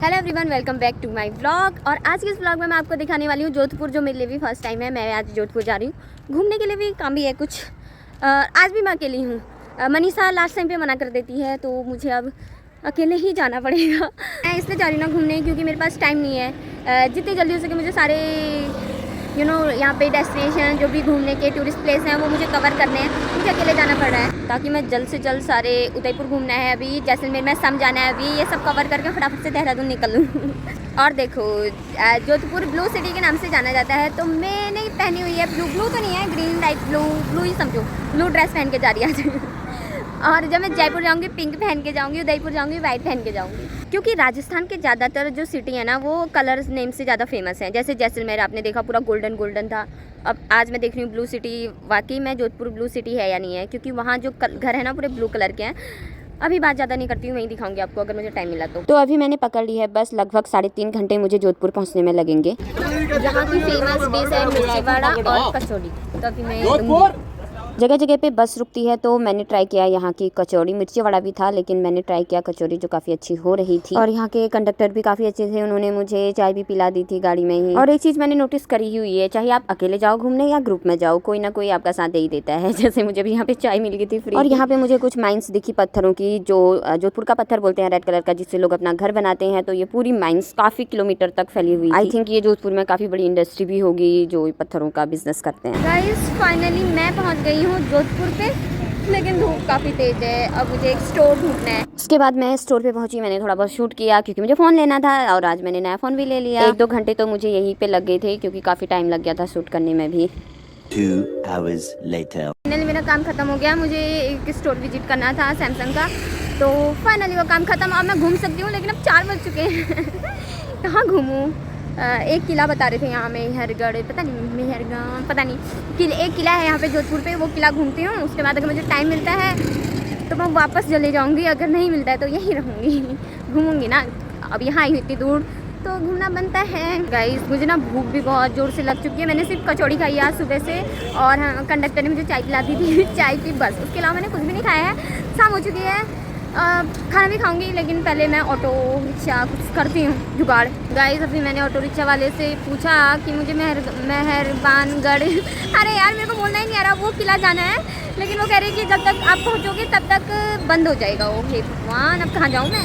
Hello everyone, welcome back to my vlog. और आज के इस व्लॉग में मैं आपको दिखाने वाली हूँ जोधपुर, जो मेरे लिए भी फर्स्ट टाइम है। मैं आज जोधपुर जा रही हूँ घूमने के लिए, भी काम भी है कुछ। आज भी मैं अकेली हूँ। मनीषा लास्ट टाइम पे मना कर देती है, तो मुझे अब अकेले ही जाना पड़ेगा। मैं इसलिए जा रही हूँ ना घूमने, क्योंकि मेरे पास टाइम नहीं है। जितनी जल्दी हो सके मुझे सारे यहाँ पे डेस्टिनेशन जो भी घूमने के टूरिस्ट प्लेस हैं वो मुझे कवर करने हैं। मुझे अकेले जाना पड़ रहा है ताकि मैं जल्द से जल्द सारे उदयपुर घूमना है, अभी जैसलमेर में सम जाना है, अभी ये सब कवर करके फटाफट से देहरादून निकल लूँ। और देखो, जोधपुर ब्लू सिटी के नाम से जाना जाता है, तो मैंने पहनी हुई है ब्लू तो नहीं है, ग्रीन लाइट ब्लू ही समझो, ब्लू ड्रेस पहन के जा रही है आज। और जब मैं जयपुर जाऊंगी पिंक पहन के जाऊंगी, उदयपुर जाऊंगी वाइट पहन के जाऊंगी, क्योंकि राजस्थान के ज़्यादातर जो सिटी है ना वो कलर्स नेम से ज़्यादा फेमस है। जैसे जैसलमेर आपने देखा पूरा गोल्डन था, अब आज मैं देख रही हूँ ब्लू सिटी। वाकई में जोधपुर ब्लू सिटी है या नहीं है, क्योंकि वहाँ जो घर है ना पूरे ब्लू कलर के हैं। अभी बात ज़्यादा नहीं करती हूँ, वहीं दिखाऊंगी आपको अगर मुझे टाइम मिला तो अभी मैंने पकड़ ली है बस। लगभग 3.5 घंटे मुझे जोधपुर पहुँचने में लगेंगे। यहाँ की फेमस डिश है मिर्ची वड़ा और कचौड़ी, तो अभी मैं जगह जगह पे बस रुकती है, तो मैंने ट्राई किया यहाँ की कचौड़ी। मिर्ची वड़ा भी था, लेकिन मैंने ट्राई किया कचौड़ी, जो काफ़ी अच्छी हो रही थी। और यहाँ के कंडक्टर भी काफ़ी अच्छे थे, उन्होंने मुझे चाय भी पिला दी थी गाड़ी में ही। और एक चीज़ मैंने नोटिस करी हुई है, चाहे आप अकेले जाओ घूमने या ग्रुप में जाओ, कोई ना कोई आपका साथ दे ही देता है। जैसे मुझे भी यहाँ पे चाय मिल गई थी फ्री। और यहाँ पे मुझे कुछ माइंस दिखी पत्थरों की, जो जोधपुर का पत्थर बोलते हैं, रेड कलर का, जिससे लोग अपना घर बनाते हैं। तो ये पूरी माइंस काफ़ी किलोमीटर तक फैली हुई। आई थिंक ये जोधपुर में काफ़ी बड़ी इंडस्ट्री भी होगी जो पत्थरों का बिजनेस करते हैं। गाइस फाइनली मैं पहुँच गई हूँ जोधपुर पे, लेकिन धूप काफ़ी तेज़ है। अब मुझे एक स्टोर ढूंढना है। उसके बाद मैं स्टोर पे पहुंची, मैंने थोड़ा बहुत शूट किया, क्योंकि मुझे फ़ोन लेना था, और आज मैंने नया फ़ोन भी ले लिया। 1-2 घंटे तो मुझे यहीं पे लग गए थे, क्योंकि काफ़ी टाइम लग गया था शूट करने में भी। 2 hours later. फाइनली मेरा काम ख़त्म हो गया। मुझे एक स्टोर विजिट करना था सैमसंग का, तो फाइनली वो काम ख़त्म। अब मैं घूम सकती हूँ, लेकिन अब 4 बज चुके हैं। कहाँ घूमूँ? एक किला बता रहे थे यहाँ मेहरगढ़, पता नहीं मेहरगढ़, पता नहीं। एक किला है यहाँ पे जोधपुर पे, वो किला घूमती हूँ। उसके बाद अगर मुझे टाइम मिलता है तो मैं वापस चले जाऊँगी, अगर नहीं मिलता है तो यहीं रहूँगी। घूमूँगी ना, अब यहाँ आई हुई इतनी दूर तो घूमना बनता है। गाइस मुझे ना भूख भी बहुत ज़ोर से लग चुकी है। मैंने सिर्फ कचौड़ी खाई आज सुबह से, और कंडक्टर ने मुझे चाय पिला दी थी। चाय पी बस, उसके अलावा मैंने कुछ भी नहीं खाया है। शाम हो चुकी है, खाना भी खाऊंगी, लेकिन पहले मैं ऑटो रिक्शा कुछ करती हूँ जुगाड़। गाइस अभी मैंने ऑटो रिक्शा वाले से पूछा कि मुझे मेहरबानगढ़ अरे यार मेरे को बोलना ही नहीं आ रहा, वो किला जाना है, लेकिन वो कह रही कि जब तक आप पहुँचोगे तब तक बंद हो जाएगा। ओके भगवान, अब कहाँ जाऊँ मैं?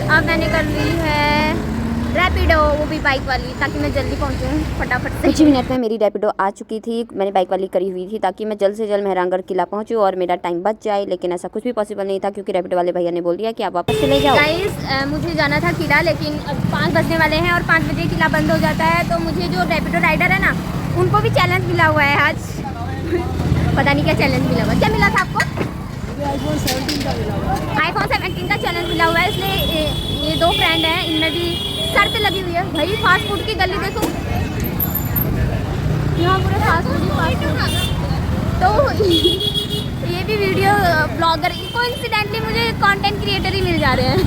अब मैंने कर ली है रैपिडो, वो भी बाइक वाली, ताकि मैं जल्दी पहुंचूं फटाफट से। कुछ मिनट में मेरी रैपिडो आ चुकी थी। मैंने बाइक वाली करी हुई थी ताकि मैं जल्द से जल्द मेहरानगढ़ किला पहुंचूं और मेरा टाइम बच जाए, लेकिन ऐसा कुछ भी पॉसिबल नहीं था, क्योंकि रैपिडो वाले भैया ने बोल दिया कि आप वापस चले जाओ। गाइस मुझे जाना था किला, लेकिन अब 5 बजने वाले हैं और 5 बजे किला बंद हो जाता है। तो मुझे जो रैपिडो राइडर है ना, उनको भी चैलेंज मिला हुआ है आज। पता नहीं क्या चैलेंज मिला हुआ, क्या मिला था आपको? iPhone 17 का चैलेंज मिला हुआ है। इसलिए ये 2 फ्रेंड हैं, इनमें भी शर्त लगी हुई है। भाई फास्ट फूड की गली देखो, यहाँ पूरे फास्ट फूड। तो ये भी वीडियो ब्लॉगर, कोइंसिडेंटली मुझे कंटेंट क्रिएटर ही मिल जा रहे हैं।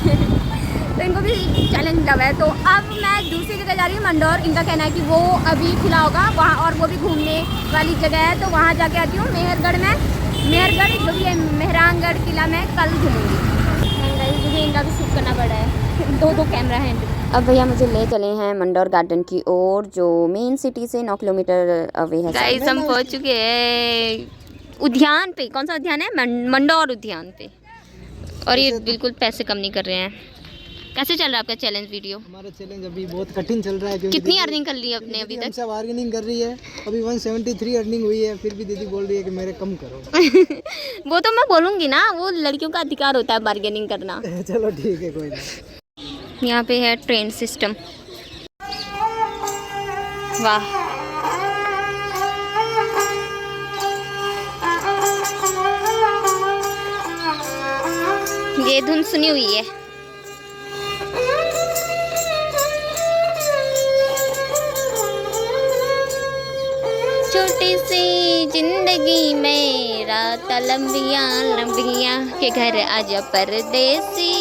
तो इनको भी चैलेंज मिला हुआ है। तो अब मैं दूसरी जगह जा रही हूँ, मंडौर। इनका कहना है कि वो अभी खुला होगा वहाँ, और वो भी घूमने वाली जगह है, तो वहाँ जाके आती हूँ। मेहरगढ़ जो भी है, मेहरानगढ़ किला मैं कल घूमूँगी। मुझे इनका भी शूट करना पड़ा है, 2 कैमरा है। अब भैया मुझे ले चले हैं मंडौर गार्डन की ओर, जो मेन सिटी से 9 किलोमीटर अवे है। गाइस हम पहुंच चुके हैं उद्यान पे। कौन सा उद्यान है? मंडौर उद्यान पे। और ये बिल्कुल पैसे कम नहीं कर रहे हैं। कैसे चल रहा है आपका चैलेंज वीडियो? हमारा चैलेंज अभी बहुत कठिन चल रहा है, क्योंकि कितनी अर्निंग कर ली आपने अभी तक? सब अर्निंग कर रही है, अभी 173 अर्निंग हुई है, फिर भी दीदी बोल रही है कि मेरे कम करो। वो तो मैं बोलूँगी ना, वो लड़कियों का अधिकार होता है बार्गेनिंग करना। चलो ठीक है, कोई नहीं। यहाँ पे है ट्रेन सिस्टम। वाह, ये धुन सुनी हुई है। छोटी सी जिंदगी में रात लंबिया के घर आजा परदेसी,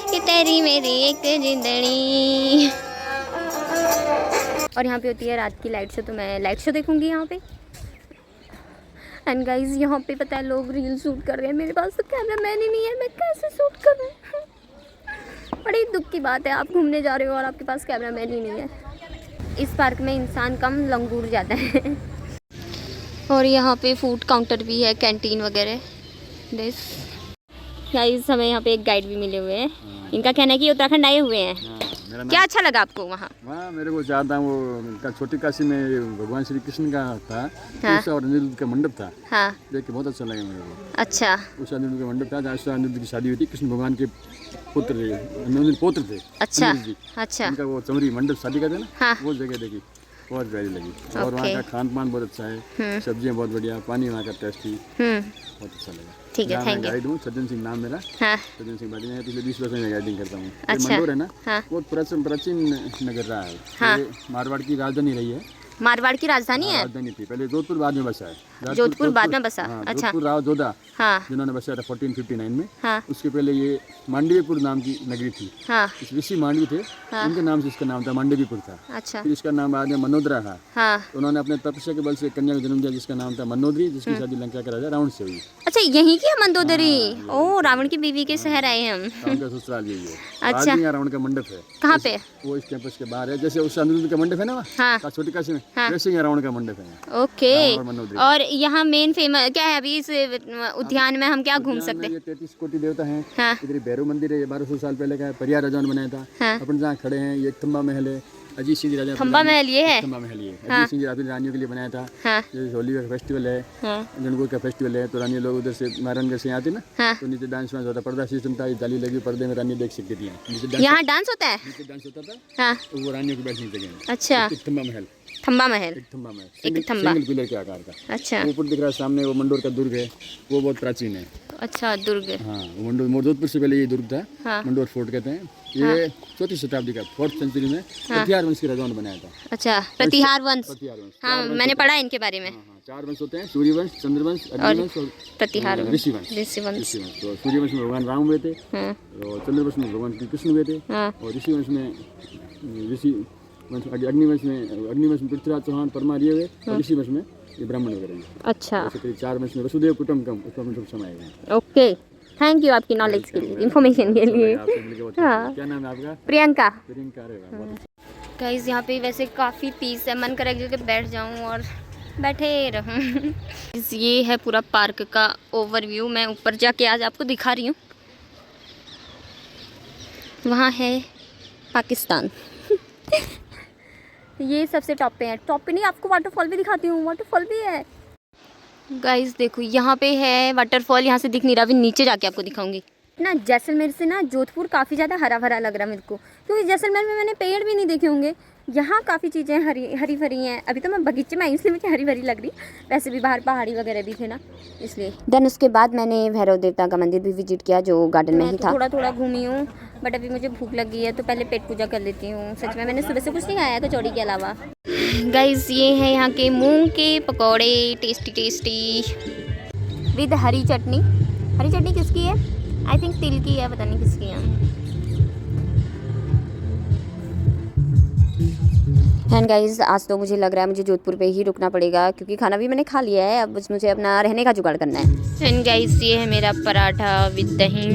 कि तेरी मेरी एक जिंदड़ी। और यहाँ पे होती है रात की लाइट शो, तो मैं लाइट शो देखूंगी यहाँ पे। एंड गाइज यहाँ पे पता है लोग रील शूट कर रहे हैं, मेरे पास तो कैमरा मैन ही नहीं है, मैं कैसे शूट करूँ? बड़ी दुख की बात है, आप घूमने जा रहे हो और आपके पास कैमरामैन ही नहीं है। इस पार्क में इंसान कम लंगूर जाता है। और यहाँ पे फूड काउंटर भी है, कैंटीन वगैरह। दिस गाइस, हमें यहाँ पे एक गाइड भी मिले हुए हैं। इनका कहना है कि उत्तराखंड आए हुए हैं। क्या अच्छा लगा आपको वहाँ? वहाँ मेरे को ज़्यादा वो छोटी काशी में भगवान श्री कृष्ण का था, हाँ। उषा और अनिरुद्ध का मंडप था, हाँ। देख के बहुत अच्छा लगा मेरे को। अच्छा। उषा अनिरुद्ध का मंडप था जहाँ उषा अनिरुद्ध की शादी हुई थी, कृष्ण भगवान के पुत्र थे, अनिरुद्ध पौत्र थे। अच्छा। अनिरुद्ध जी। अच्छा। उनका वो चमरी मंडप शादी का था ना, हाँ। वो जगह देखी, बहुत प्यारी लगी। और वहाँ का खान पान बहुत अच्छा है, सब्जियाँ बहुत बढ़िया, पानी वहाँ का टेस्टी, बहुत अच्छा लगा। ठीक है, थैंक यू। गाइड हूँ, सज्जन सिंह नाम मेरा। हाँ। सज्जन सिंह बाटी में पिछले 20 वर्ष में गाइडिंग करता हूँ। अच्छा। मंडोर है ना, हाँ। बहुत प्राचीन नगर रहा है। हाँ। ये मारवाड़ की राजधानी रही है। मारवाड़ की राजधानी है? राजधानी थी पहले, जोधपुर बाद में बसा है। जोधपुर बाद में बसा। हाँ, अच्छा। जोधपुर राव जोधा हाँ। जिन्होंने बसाया था 1459 में। हाँ। उसके पहले ये मांडवीपुर नाम की नगरी थी। हाँ। इस ऋषि मांडवी थे, उनके नाम से इसका नाम था, मांडवीपुर था। अच्छा। फिर इसका नाम बाद में मनोदरा था। हाँ। तो उन्होंने अपने तपस्या के बल से कन्या को जन्म दिया जिसका नाम था मनोदरी, जिसकी शादी लंका के राजा रावण से हुई। अच्छा, यहीं की है मंदोदरी? ओ, रावण की बीवी के शहर आए हम। रावण का ससुराल यही है। अच्छा। आज भी यहाँ रावण का मंडप है। कहाँ पे? वो इस कैंपस के बाहर है, जैसे उस अनिरुद्ध का मंडप है ना, हाँ। छोटी काशी में, हाँ। वैसे ही रावण का मंडप है। ओके। और मनोदरी। और यहाँ मेन फेमस क्या है अभी इस उद्यान में? हम क्या घूम सकते हैं? ये 33 कोटि देवता हैं। हाँ। इधर भैरव मंदिर है, ये 1200 साल पहले का है, परियार राजा ने बनाया था। हाँ। अपन जहाँ खड़े हैं, ये थम्बा महल है, अजीत सिंह जी राजा। थम्बा महल ये है? थम्बा महल ये हाँ। अजीत सिंह जी अपनी रानियों के लिए बनाया था। हाँ। जैसे होली का फेस्टिवल है, हाँ। गणगौर का फेस्टिवल है, तो रानी लोग उधर से नारायणगढ़ से आते ना, हाँ। तो नीचे डांस वांस होता, पर्दा सिस्टम था, जाली लगी, पर्दे में रानी देख सकती थी। यहाँ डांस होता है? नीचे डांस होता था। हाँ। तो वो रानियों की बैठने की जगह है। अच्छा। थम्बा महल। थम्बा महल। एक थम्बा महल, एक थम्बा। सिंगल पिलर के आकार का। अच्छा। ऊपर दिख रहा है सामने, वो मंडोर का दुर्ग है, वो बहुत प्राचीन है। अच्छा, दुर्ग। हाँ, वो मंडोर जोधपुर से पहले ये दुर्ग था। हाँ। मंडोर फोर्ट कहते हैं। ये 4वीं शताब्दी का, 4th सेंचुरी में प्रतिहार वंश के राजाओं ने बनाया था। अच्छा, प्रतिहार वंश। प्रतिहार वंश। हाँ, मैंने पढ़ा है इनके बारे में। हाँ, 4 वंश होते हैं, सूर्यवंश, चंद्रवंश, अग्निवंश और प्रतिहार वंश। ऋषिवंश। ऋषिवंश। ऋषिवंश। तो सूर्यवंश में भगवान राम हुए थे, हाँ। और चंद्रवंश में भगवान श्री कृष्ण हुए थे, हाँ। और ऋषिवंश में अग्निवंश में पृथ्वीराज चौहान परमार ये हुए, और ऋषिवंश में ये ब्राह्मण वगैरह हैं। अच्छा। ऐसे करीब 4 वंश में वसुदेव कुटुंबकम, उसमें हम सब समाये हुए हैं। ओके, थैंक यू आपकी नॉलेज के लिए, इन्फॉर्मेशन के लिए। आपसे मिलके बहुत हाँ। अच्छा। क्या नाम है आपका? प्रियंका। प्रियंका। अरे वाह, बहुत अच्छा। गाइस, यहाँ पे वैसे काफ़ी पीस है, मन करे कि बैठ जाऊँ और बैठे रहूँ। ये है पूरा पार्क का ओवरव्यू। मैं ऊपर जाके आज आपको दिखा रही हूँ। वहाँ है पाकिस्तान। ये सबसे टॉप पे है। टॉप पे नहीं, आपको वाटरफॉल भी दिखाती हूँ, वाटरफॉल भी है। गाइस देखो, यहाँ पे है वाटरफॉल, यहाँ से दिख नहीं रहा, अभी नीचे जाके आपको दिखाऊंगी ना। जैसलमेर से ना जोधपुर काफ़ी ज़्यादा हरा भरा लग रहा है मेरे को, क्योंकि जैसलमेर में मैंने पेड़ भी नहीं देखे होंगे। यहाँ काफ़ी चीज़ें हरी भरी हैं। अभी तो मैं बगीचे में आई, इसलिए मुझे हरी भरी लग रही। वैसे भी बाहर पहाड़ी वगैरह भी थे ना, इसलिए। देन उसके बाद मैंने भैरव देवता का मंदिर भी विजिट किया, जो गार्डन में ही था। थोड़ा घूमी हूँ, बट अभी मुझे भूख लगी है, तो पहले पेट पूजा कर लेती हूँ। सच में मैंने सुबह से कुछ नहीं खाया कचौड़ी के अलावा। गाइस, ये है यहाँ के मूंग के पकौड़े, टेस्टी विद हरी चटनी। हरी चटनी किसकी है? आई थिंक तिल की है, पता नहीं किसकी है। एंड गाइस, आज तो मुझे लग रहा है मुझे जोधपुर पे ही रुकना पड़ेगा, क्योंकि खाना भी मैंने खा लिया है। अब बस मुझे अपना रहने का जुगाड़ करना है। एंड गाइस, ये है मेरा पराठा विद दही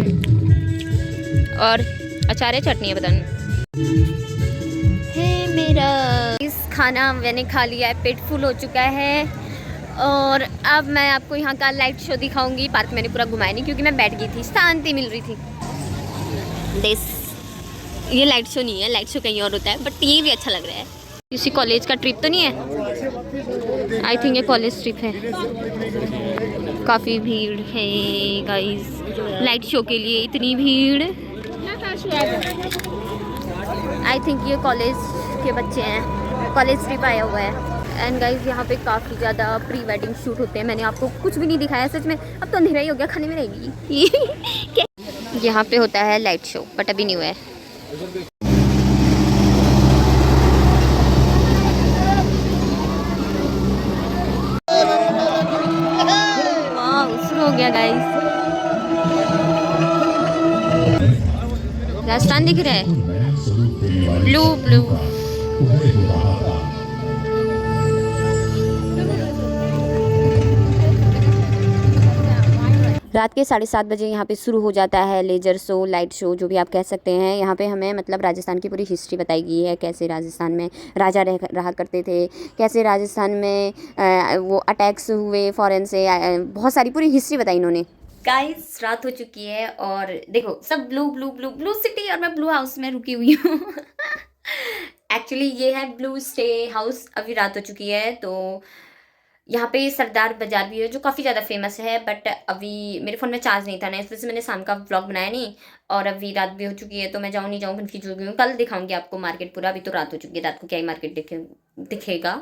और अचार है, चटनी है, पता नहीं है मेरा। इस खाना मैंने खा लिया है, पेट फुल हो चुका है। और अब मैं आपको यहाँ का लाइट शो दिखाऊंगी। पार्क मैंने पूरा घुमाया नहीं, क्योंकि मैं बैठ गई थी, शांति मिल रही थी। ये लाइट शो नहीं है, लाइट शो कहीं और होता है, बट ये भी अच्छा लग रहा है। किसी कॉलेज का ट्रिप तो नहीं है? आई थिंक ये कॉलेज ट्रिप है। काफ़ी भीड़ है गाइस, लाइट शो के लिए इतनी भीड़। आई थिंक ये कॉलेज के बच्चे हैं, कॉलेज ट्रिप आया हुआ है। एंड गाइस, यहाँ पे काफ़ी ज़्यादा प्री वेडिंग शूट होते हैं। मैंने आपको कुछ भी नहीं दिखाया सच में, अब तो अंधेरा ही हो गया, खाने में रहेगी। यहाँ पे होता है लाइट शो, बट अभी नहीं हुआ है। शुरू हो गया गाइस। राजस्थान दिख रहा है, ब्लू। रात के 7:30 बजे यहाँ पे शुरू हो जाता है लेजर शो, लाइट शो, जो भी आप कह सकते हैं। यहाँ पे हमें मतलब राजस्थान की पूरी हिस्ट्री बताई गई है, कैसे राजस्थान में राजा रहा करते थे, कैसे राजस्थान में वो अटैक्स हुए फॉरेन से, बहुत सारी पूरी हिस्ट्री बताई इन्होंने। गाइस रात हो चुकी है और देखो सब blue blue blue blue city और मैं ब्लू हाउस में रुकी हुई हूँ। एक्चुअली ये है ब्लू स्टे हाउस। अभी रात हो चुकी है तो यहाँ पे सरदार बाजार भी है जो काफ़ी ज़्यादा फेमस है, बट अभी मेरे फ़ोन में चार्ज नहीं था ना, इस वजह से मैंने शाम का व्लॉग बनाया नहीं। और अभी रात भी हो चुकी है तो मैं जाऊँ नहीं जाऊँ कन्फ्यूज हो गई हूँ। कल दिखाऊंगी आपको मार्केट पूरा, अभी तो रात हो चुकी है, रात को क्या ही मार्केट दिखेगा।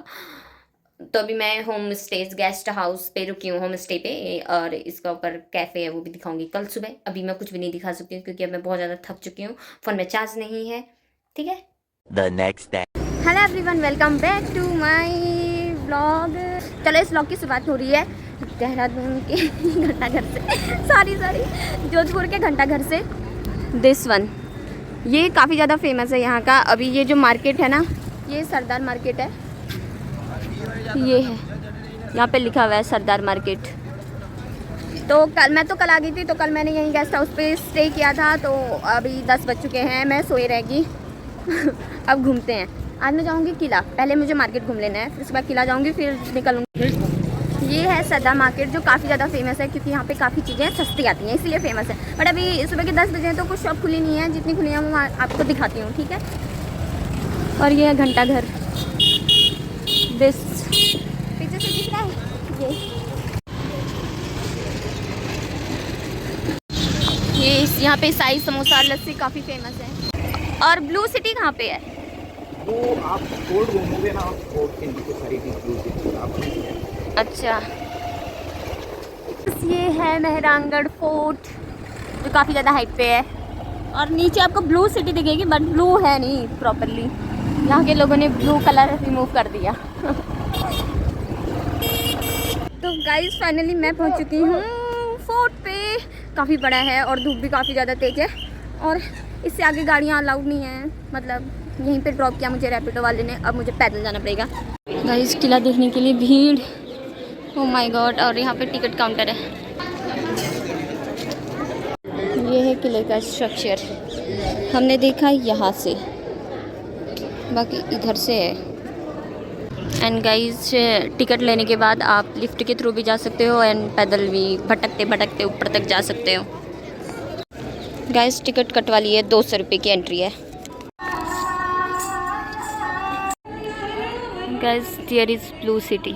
तो अभी मैं होम स्टेज गेस्ट हाउस पे रुकी हूँ, होम स्टे पे, और इसका ऊपर कैफ़े है वो भी दिखाऊंगी कल सुबह। अभी मैं कुछ भी नहीं दिखा सकती हूँ क्योंकि अब मैं बहुत ज़्यादा थक चुकी हूँ, फ़ोन में चार्ज नहीं है। ठीक है, The next day. Hello everyone, welcome back to my vlog. चलो इस व्लॉग की शुरुआत हो रही है देहरादून के घंटाघर से, सॉरी जोधपुर के घंटाघर से। दिस वन, ये काफ़ी ज़्यादा फेमस है यहाँ का। अभी ये जो मार्केट है ना, ये सरदार मार्केट है, ये है, यहाँ पे लिखा हुआ है सरदार मार्केट। तो कल आ गई थी, तो कल मैंने यहीं गेस्ट हाउस पे स्टे किया था। तो अभी 10 बज चुके हैं, मैं सोई रहेगी। अब घूमते हैं। आज मैं जाऊंगी किला, पहले मुझे मार्केट घूम लेना है, फिर उसके बाद किला जाऊंगी, फिर निकलूंगी। ये है सरदार मार्केट जो काफ़ी ज़्यादा फेमस है क्योंकि यहाँ पे काफ़ी चीज़ें सस्ती आती हैं, इसलिए फेमस है। बट अभी सुबह के 10 बजे हैं तो कुछ शॉप खुली नहीं है, जितनी खुली हैं वो आपको दिखाती हूँ, ठीक है। और ये है घंटाघर, पीछे से दिख रहा है ये यहाँ पे शाही समोसा लस्सी काफ़ी फेमस है। और ब्लू सिटी कहाँ पे है? वो आप फोर्ट घूमोगे ना, फोर्ट के नीचे सारी चीज ब्लू सिटी आप। अच्छा, ये है मेहरानगढ़ फोर्ट जो काफ़ी ज़्यादा हाइट पे है, और नीचे आपको ब्लू सिटी दिखेगी बट ब्लू है नहीं प्रॉपरली, यहाँ के लोगों ने ब्लू कलर रिमूव कर दिया। तो गाइस फाइनली मैं पहुँच चुकी हूँ फोर्ट पे। काफ़ी बड़ा है और धूप भी काफ़ी ज़्यादा तेज़ है, और इससे आगे गाड़ियाँ अलाउड नहीं है, मतलब यहीं पे ड्रॉप किया मुझे रैपिडो वाले ने, अब मुझे पैदल जाना पड़ेगा। गाइस किला देखने के लिए भीड़, ओह माय गॉड। और यहाँ पे टिकट काउंटर है। ये है किले का स्ट्रक्चर, हमने देखा यहाँ से, बाकी इधर से है। एंड गाइस टिकट लेने के बाद आप लिफ्ट के थ्रू भी जा सकते हो एंड पैदल भी भटकते भटकते ऊपर तक जा सकते हो। गाइस टिकट कटवा ली है, 200 रुपये की एंट्री है। Guys here is blue city,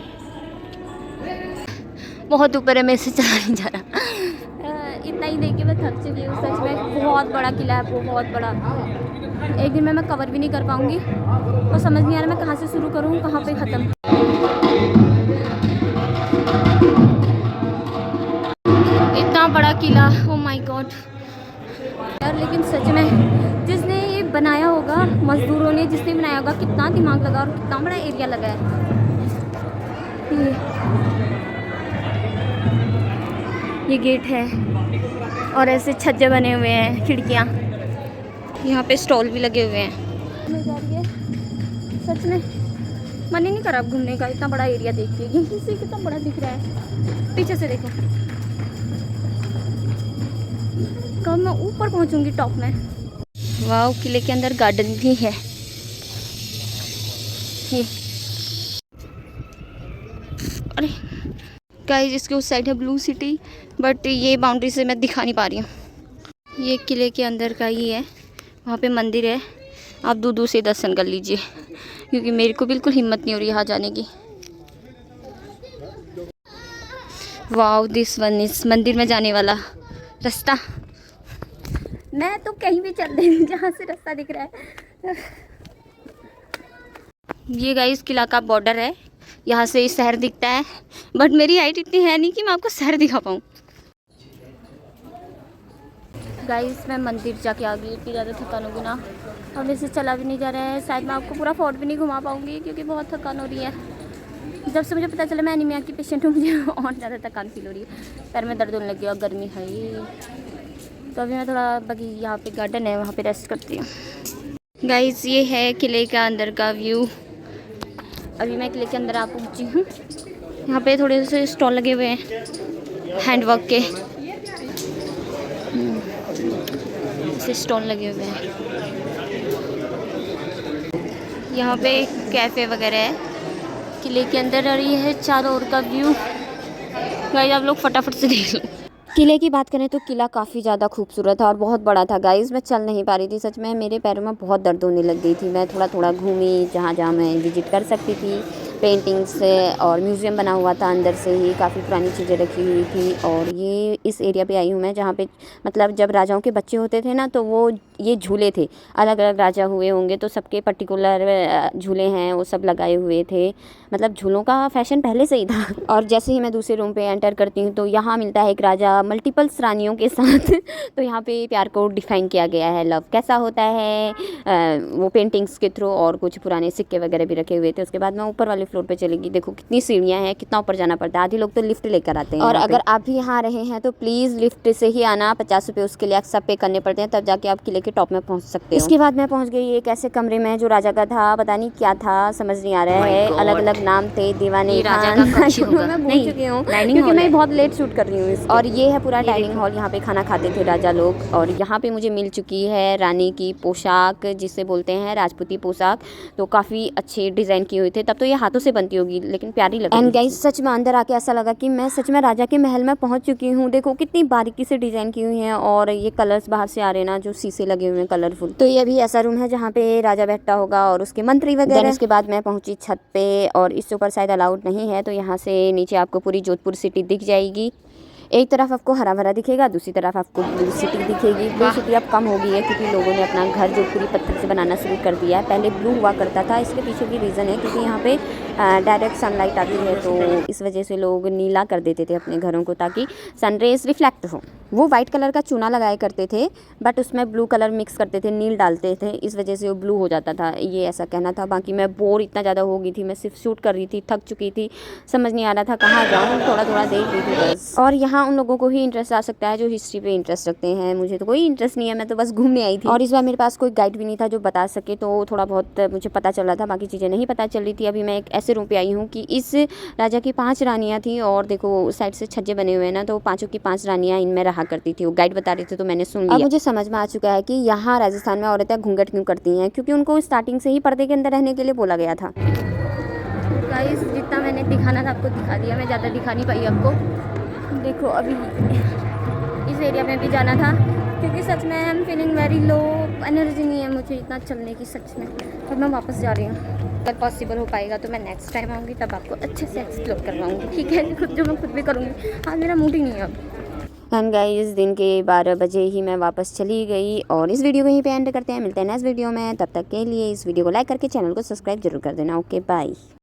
बहुत ऊपर है, मैं इसे चला नहीं जा रहा। इतना ही देख के मैं थक चुकी हूँ सच में। बहुत बड़ा किला है वो, बहुत बड़ा। एक दिन में मैं कवर भी नहीं कर पाऊँगी और समझ नहीं आ रहा मैं कहाँ से शुरू करूँ कहाँ पे ख़त्म। इतना बड़ा किला, ओह माय गॉड यार। लेकिन सच में जिसने ये बनाया होगा, मजदूरों ने जिसने बनाया होगा, कितना दिमाग लगा और कितना बड़ा एरिया लगा है। ये गेट है और ऐसे छज्जे बने हुए हैं, खिड़कियाँ, यहाँ पे स्टॉल भी लगे हुए हैं। सच में मन ही नहीं करा घूमने का, इतना बड़ा एरिया देखिए, यहीं से कितना बड़ा दिख रहा है। पीछे से देखो, कब मैं ऊपर पहुंचूंगी टॉप में। वाह, किले के अंदर गार्डन भी है। ये अरे गाइस, इसके उस साइड है ब्लू सिटी, बट ये बाउंड्री से मैं दिखा नहीं पा रही हूँ। ये किले के अंदर का ही है, वहाँ पे मंदिर है, आप दूर दूर से दर्शन कर लीजिए क्योंकि मेरे को बिल्कुल हिम्मत नहीं हो रही यहाँ जाने की। वाह, दिस वन इज मंदिर में जाने वाला रास्ता। मैं तो कहीं भी चल रही हूँ जहाँ से रास्ता दिख रहा है। ये गाइस किला का बॉर्डर है, यहाँ से शहर दिखता है, बट मेरी हाइट इतनी है नहीं कि मैं आपको शहर दिखा पाऊँ। गाइस मैं मंदिर जाके आ गई, इतनी ज़्यादा थकान होगी ना, अब मेरे से चला भी नहीं जा रहा है। शायद मैं आपको पूरा फोर्ट भी नहीं घुमा पाऊँगी क्योंकि बहुत थकान हो रही है। जब से मुझे पता चला मैं एनीमिया की पेशेंट हूँ, मुझे और ज़्यादा थकान फील हो रही है, पैर में दर्द होने लगी और गर्मी है। तो अभी मैं थोड़ा बाकी यहाँ पे गार्डन है वहाँ पे रेस्ट करती हूँ। गाइस ये है किले का अंदर का व्यू। अभी मैं किले के अंदर आ पहुँची हूँ। यहाँ पे थोड़े से स्टॉल लगे हुए हैं हैंड वर्क के, ऐसे स्टॉल लगे हुए हैं। यहाँ पे कैफ़े वगैरह है किले के अंदर, और ये है चारों ओर का व्यू। गाइस आप लोग फटाफट से देख लो। किले की बात करें तो किला काफ़ी ज़्यादा खूबसूरत था और बहुत बड़ा था गाइस। मैं चल नहीं पा रही थी, सच में मेरे पैरों में बहुत दर्द होने लग गई थी। मैं थोड़ा थोड़ा घूमी जहाँ जहाँ मैं विजिट कर सकती थी। पेंटिंग्स से और म्यूज़ियम बना हुआ था अंदर से ही, काफ़ी पुरानी चीज़ें रखी हुई थी। और ये इस एरिया पे आई हूँ मैं जहाँ पे मतलब जब राजाओं के बच्चे होते थे ना, तो वो ये झूले थे, अलग अलग राजा हुए होंगे तो सबके पर्टिकुलर झूले हैं वो सब लगाए हुए थे। मतलब झूलों का फैशन पहले से ही था। और जैसे ही मैं दूसरे रूम पे एंटर करती हूँ तो यहाँ मिलता है एक राजा मल्टीपल्स रानियों के साथ। तो यहाँ पे प्यार को डिफ़ाइन किया गया है, लव कैसा होता है वो पेंटिंग्स के थ्रू, और कुछ पुराने सिक्के वगैरह भी रखे हुए थे। उसके बाद मैं ऊपर वाले फ्लोर पे चलेगी। देखो कितनी सीढ़ियाँ हैं, कितना ऊपर जाना पड़ता है। आधी लोग तो लिफ्ट लेकर आते हैं। और अगर आप भी यहाँ रहे हैं तो प्लीज़ लिफ्ट से ही आना। 50 रुपये उसके लिए एक्स्ट्रा पे करने पड़ते हैं, तब जाके आप किले के टॉप में पहुँच सकते हो। इसके बाद मैं पहुँच गई एक ऐसे कमरे में जो राजा का था, पता नहीं क्या था, समझ नहीं आ रहा है। अलग अलग नाम थे, दीवाने राजा का कक्ष होगा। मैं भूल चुकी हूँ क्योंकि मैं बहुत लेट शूट कर रही हूँ। और ये है पूरा डाइनिंग हॉल, यहाँ पे खाना खाते थे राजा लोग। और यहाँ पे मुझे मिल चुकी है रानी की पोशाक, जिसे बोलते हैं राजपूती पोशाक। तो काफ़ी अच्छे डिज़ाइन की हुई थे। तब तो ये हाथों से बनती होगी लेकिन प्यारी लगी। एंड गाइस सच में अंदर आके ऐसा लगा कि मैं सच में राजा के महल में पहुँच चुकी हूँ। देखो कितनी बारीकी से डिज़ाइन की हुई हैं, और ये कलर्स बाहर से आ रहे हैं ना, जो शीशे लगे हुए हैं कलरफुल। तो ये भी ऐसा रूम है जहाँ पे राजा बैठता होगा और उसके मंत्री वगैरह। उसके बाद मैं पहुँची छत पे, और इससे ऊपर शायद अलाउड नहीं है। तो यहाँ से नीचे आपको पूरी जोधपुर सिटी दिख जाएगी। एक तरफ आपको हरा भरा दिखेगा, दूसरी तरफ आपको ब्लू सिटी दिखेगी। ब्लू सिटी अब कम हो गई है क्योंकि लोगों ने अपना घर जोधपुरी पत्थर से बनाना शुरू कर दिया है। पहले ब्लू हुआ करता था। इसके पीछे भी रीज़न है क्योंकि यहाँ पे डायरेक्ट सनलाइट आती है, तो इस वजह से लोग नीला कर देते थे अपने घरों को ताकि सनरेज रिफ्लेक्ट हो। वो वाइट कलर का चूना लगाया करते थे, बट उसमें ब्लू कलर मिक्स करते थे, नील डालते थे, इस वजह से वो ब्लू हो जाता था। ये ऐसा कहना था। बाकी मैं बोर इतना ज़्यादा हो गई थी, मैं सिर्फ शूट कर रही थी, थक चुकी थी, समझ नहीं आ रहा था कहाँ जाऊँ, थोड़ा थोड़ा देख रही थी बस। और यहाँ उन लोगों को ही इंटरेस्ट आ सकता है जो हिस्ट्री पे इंटरेस्ट रखते हैं। मुझे तो कोई इंटरेस्ट नहीं है, मैं तो बस घूमने आई थी। और इस बार मेरे पास कोई गाइड भी नहीं था जो बता सके, तो थोड़ा बहुत मुझे पता चल रहा था, बाकी चीज़ें नहीं पता चल रही थी। अभी मैं एक ऐसे रूम पे आई हूँ कि इस राजा की 5 रानियाँ थी, और देखो साइड से छज्जे बने हुए हैं ना, तो 5 की 5 रानियाँ इनमें रहा करती थी। वो गाइड बता रहे थे तो मैंने सुन लिया। अब मुझे समझ में आ चुका है कि यहाँ राजस्थान में औरतें घूंघट क्यों करती हैं, क्योंकि उनको स्टार्टिंग से ही पर्दे के अंदर रहने के लिए बोला गया था। गाइस जितना मैंने दिखाना था आपको दिखा दिया, मैं ज़्यादा दिखा नहीं पाई आपको। देखो अभी इस एरिया में भी जाना था क्योंकि सच में I am feeling very low, energy नहीं है मुझे इतना चलने की सच में। और मैं वापस जा रही हूँ। अगर पॉसिबल हो पाएगा तो मैं नेक्स्ट टाइम आऊँगी, तब आपको अच्छे से एक्सप्लोर करवाऊँगी, ठीक है? खुद जो मैं खुद भी करूँगी। हाँ मेरा मूड ही नहीं है अब। एंड गाइस दिन के 12 बजे ही मैं वापस चली गई, और इस वीडियो को यहीं पे एंड करते हैं। मिलते हैं नेक्स्ट वीडियो में, तब तक के लिए इस वीडियो को लाइक करके चैनल को सब्सक्राइब जरूर कर देना। Okay bye.